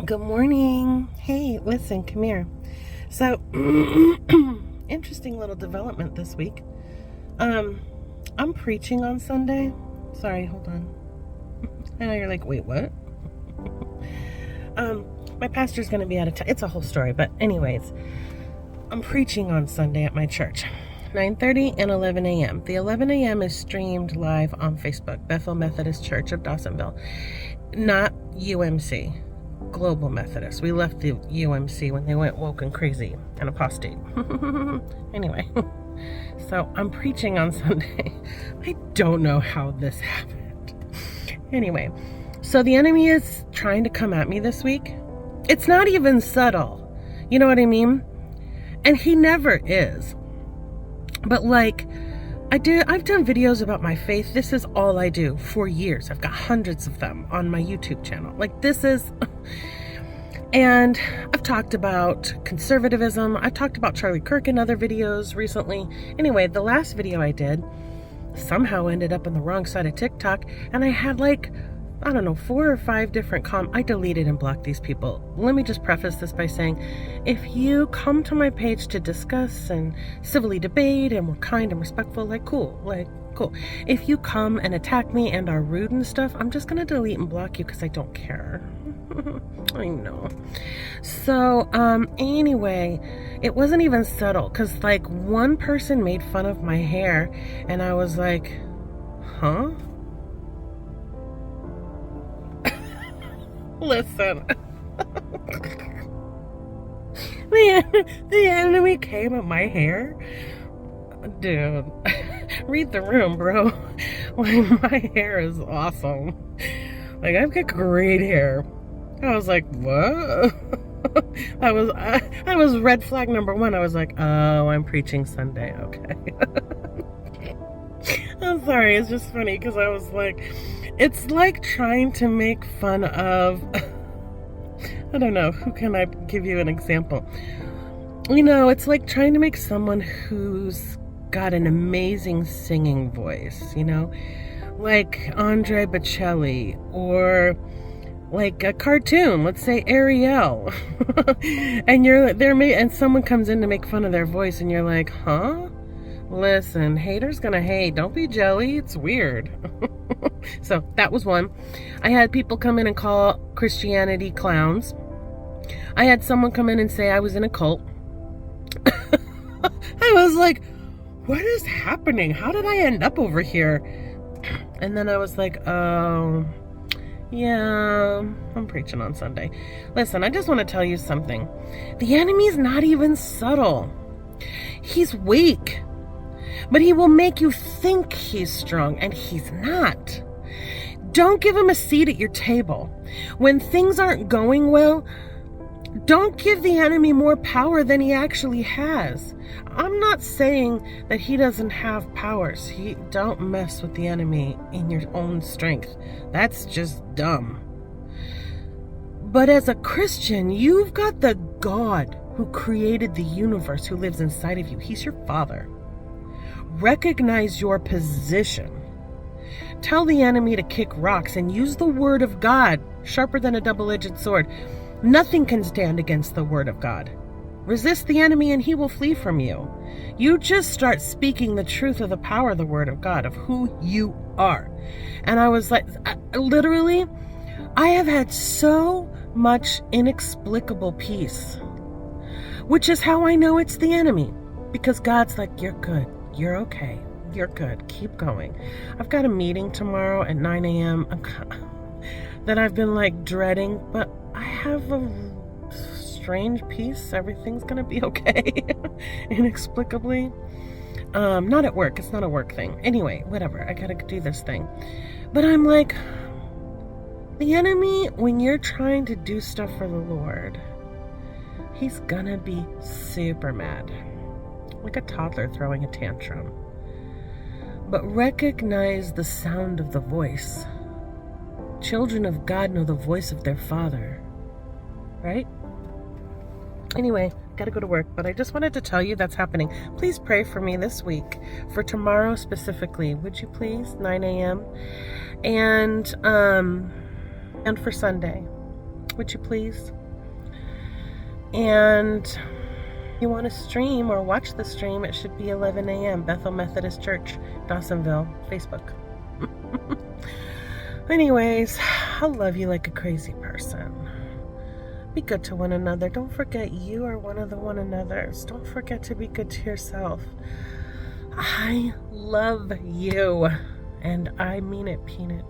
Good morning. Hey, listen, come here. So, interesting little development this week. I'm preaching on Sunday. Sorry, hold on. I know you're like, wait, what? My pastor's going to be out of town. It's a whole story, but anyways, I'm preaching on Sunday at my church. 9:30 and 11 a.m. The 11 a.m. is streamed live on Facebook, Bethel Methodist Church of Dawsonville, not UMC. Global Methodist. We left the UMC when they went woke and crazy and apostate. Anyway, so I'm preaching on Sunday. I don't know how this happened. Anyway, so the enemy is trying to come at me this week. It's not even subtle. You know what I mean? And he never is. But like, I've done videos about my faith. This is all I do for years. I've got hundreds of them on my YouTube channel. Like this is, and I've talked about conservatism. I talked about Charlie Kirk in other videos recently. Anyway, the last video I did somehow ended up on the wrong side of TikTok, and I had like, I don't know, 4 or 5 different I deleted and blocked these people. Let me just preface this by saying, if you come to my page to discuss and civilly debate and we're kind and respectful, cool. If you come and attack me and are rude and stuff, I'm just gonna delete and block you because I don't care. I know. So, anyway, it wasn't even subtle because like one person made fun of my hair and I was like, huh? Listen, the enemy came at my hair. Dude, read the room, bro. Like, my hair is awesome. Like, I've got great hair. I was like, what? I was red flag number 1. I was like, oh, I'm preaching Sunday. Okay. I'm sorry. It's just funny because I was like, it's like trying to make fun of, I don't know, who can I give you an example? You know, it's like trying to make someone who's got an amazing singing voice, you know, like Andre Bocelli, or like a cartoon, let's say Ariel, and someone comes in to make fun of their voice, and you're like, huh? Listen, haters gonna hate. Don't be jelly. It's weird. So that was one. I had people come in and call Christianity clowns. I had someone come in and say I was in a cult. I was like, what is happening? How did I end up over here? And then I was like, oh, yeah, I'm preaching on Sunday. Listen, I just want to tell you something. The enemy's not even subtle. He's weak. But he will make you think he's strong, and he's not. Don't give him a seat at your table. When things aren't going well, don't give the enemy more power than he actually has. I'm not saying that he doesn't have powers. Don't mess with the enemy in your own strength. That's just dumb. But as a Christian, you've got the God who created the universe who lives inside of you. He's your Father. Recognize your position. Tell the enemy to kick rocks and use the word of God, sharper than a double-edged sword. Nothing can stand against the word of God. Resist the enemy and he will flee from you. You just start speaking the truth of the power of the word of God, of who you are. And I was like, literally, I have had so much inexplicable peace, which is how I know it's the enemy, because God's like, you're good. You're okay. You're good. Keep going. I've got a meeting tomorrow at 9 a.m. that I've been like dreading, but I have a strange peace. Everything's going to be okay. Inexplicably. Not at work. It's not a work thing. Anyway, whatever. I got to do this thing. But I'm like, the enemy, when you're trying to do stuff for the Lord, he's going to be super mad. Like a toddler throwing a tantrum. But recognize the sound of the voice. Children of God know the voice of their Father. Right? Anyway, gotta go to work, but I just wanted to tell you that's happening. Please pray for me this week, for tomorrow specifically. Would you please? 9 a.m. And for Sunday. would you please? And you want to stream or watch the stream, it should be 11 a.m. Bethel Methodist Church, Dawsonville, Facebook. Anyways, I love you like a crazy person. Be good to one another. Don't forget you are one of the one another's. Don't forget to be good to yourself. I love you, and I mean it, Peanut.